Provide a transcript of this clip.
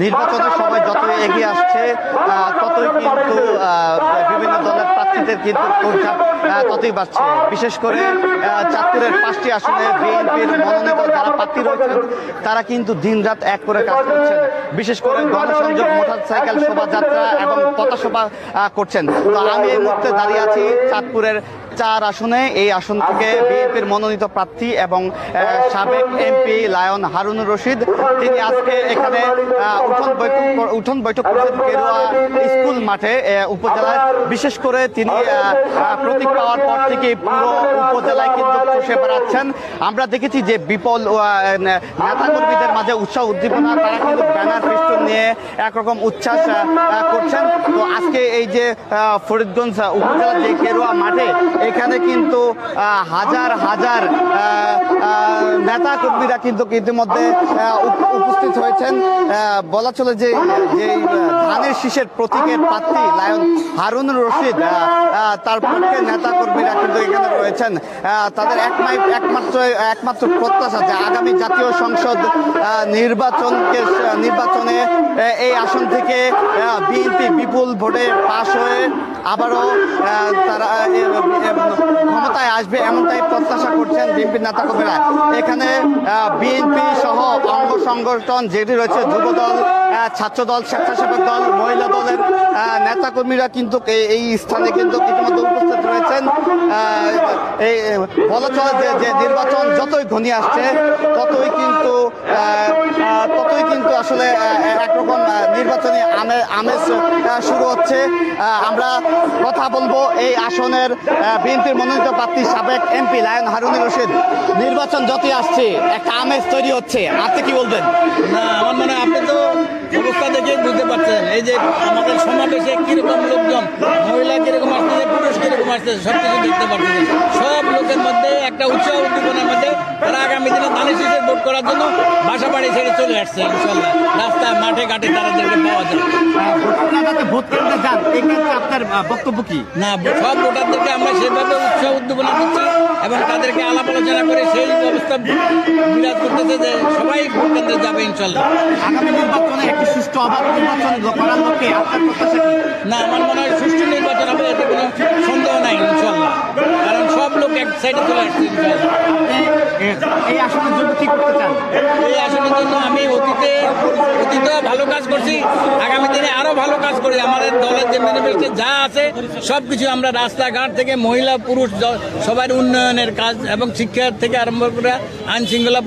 নির্বাচনের সময় যত এগিয়ে আসছে ততই কিন্তু বিভিন্ন দলের প্রার্থীদের কিন্তু ততই বাড়ছে। বিশেষ করে চাঁদপুরের 5টি আসনে বিএনপির মনোনীত যারা প্রার্থী রয়েছেন তারা কিন্তু দিনরাত এক করে কাজ করছেন। বিশেষ করে গণসংযোগ, মোটরসাইকেল শোভাযাত্রা এবং পথসভা করছেন। তো আমি এই মুহূর্তে দাঁড়িয়ে আছি চাঁদপুরের 4 আসনে। এই আসন থেকে বিএনপির মনোনীত প্রার্থী এবং সাবেক এমপি লায়ন হারুনুর রশিদ তিনি আজকে এখানে উঠোন বৈঠক করেছেন গেরুয়া স্কুল মাঠে উপজেলায়। বিশেষ করে তিনি প্রতীক পাওয়ার পর থেকে পুরো উপজেলায় কিন্তু চষে বেড়াচ্ছেন। আমরা দেখেছি যে বিপুল নেতাকর্মীদের মাঝে উৎসাহ উদ্দীপনা, তারা কিন্তু ব্যানার ফেস্টুন নিয়ে একরকম উচ্ছ্বাস করছেন। তো আজকে এই যে ফরিদগঞ্জ উপজেলার যে গেরুয়া মাঠে এখানে কিন্তু হাজার হাজার নেতা কর্মীরা কিন্তু ইতিমধ্যে উপস্থিত হয়েছেন। বলা চলে যে ধানের শীষের প্রতীকের প্রার্থী লায়ন হারুনুর রশিদ তার পক্ষে নেতা কর্মীরা কিন্তু এখানে রয়েছেন। তাদের একমাত্র প্রত্যাশা যে আগামী জাতীয় সংসদ নির্বাচনে এই আসন থেকে বিএনপি বিপুল ভোটে পাশ হয়ে আবারও তারা ক্ষমতায় আসবে এমনটাই প্রত্যাশা করছেন বিএনপির নেতাকর্মীরা। এখানে বিএনপি সহ অঙ্গ সংগঠন যেটি রয়েছে যুবদল, ছাত্রদল, স্বেচ্ছাসেবক দল, মহিলা দলের নেতাকর্মীরা কিন্তু এই স্থানে কিন্তু ইতিমধ্যে উপস্থিত রয়েছেন। এই বলা চলে যে নির্বাচন যতই ঘনিয়ে আসছে ততই কিন্তু আসলে একরকম নির্বাচনী আমেজ শুরু হচ্ছে। আমরা কথা বলবো এই আসনের বিএনপির মনোনীত প্রার্থী সাবেক এমপি লায়ন হারুনুর রশিদ। নির্বাচন যতই আসছে একটা আমেজ তৈরি হচ্ছে, আপনি কি বলবেন? না, আমার মনে হয় আপনি তো অবস্থা দেখে বুঝতে পারছেন, এই যে আমাদের সমাবেশে কিরকম লোকজন, মহিলা কিরকম আসতেছে, পুরুষ কিরকম আসতেছে, সব কিছু দেখতে পাচ্ছেন। সব লোকের মধ্যে একটা উৎসাহ উদ্দীপনার মধ্যে তারা আগামী দিনে ধানের শীষে ভোট করার জন্য বাসা বাড়ি ছেড়ে চলে আসছে। ইনশাল্লাহ রাস্তায় মাঠে ঘাটে তাদেরকে পাওয়া যায়। ভোট কেন্দ্রে যান, এই ক্ষেত্রে আপনার বক্তব্য কি? না, সব ভোটারদেরকে আমরা সেভাবে উৎসাহ উদ্দীপনা দিচ্ছি এবং তাদেরকে আলাপ আলোচনা করে সেই ব্যবস্থা বিরাজ করতেছে যে সবাই ভোট কেন্দ্রে যাবে ইনশাল্লাহ। আগামী নির্বাচনে একটি সুষ্ঠু অবাধ নির্বাচন করার লক্ষ্যে আপনার প্রত্যাশা কি? না, আমার মনে হয় সুষ্ঠু নির্বাচন হবে, এতে কোনো সন্দেহ নাই ইনশাল্লাহ, কারণ সব লোক এক সাইডে চলে আসছে ইনশাল্লাহ। এই আসনের জন্য কি করতে চান? এই আসনের জন্য আমি অতীতে ভালো কাজ করছি, আগামী দিনে আরো ভালো কাজ করি। আমাদের দলের যে ম্যানিফেস্টো যা আছে সবকিছু আমরা রাস্তাঘাট থেকে মহিলা পুরুষ সবার উন্নয়নের কাজ এবং শিক্ষা থেকে আরম্ভ করে আইন শৃঙ্খলা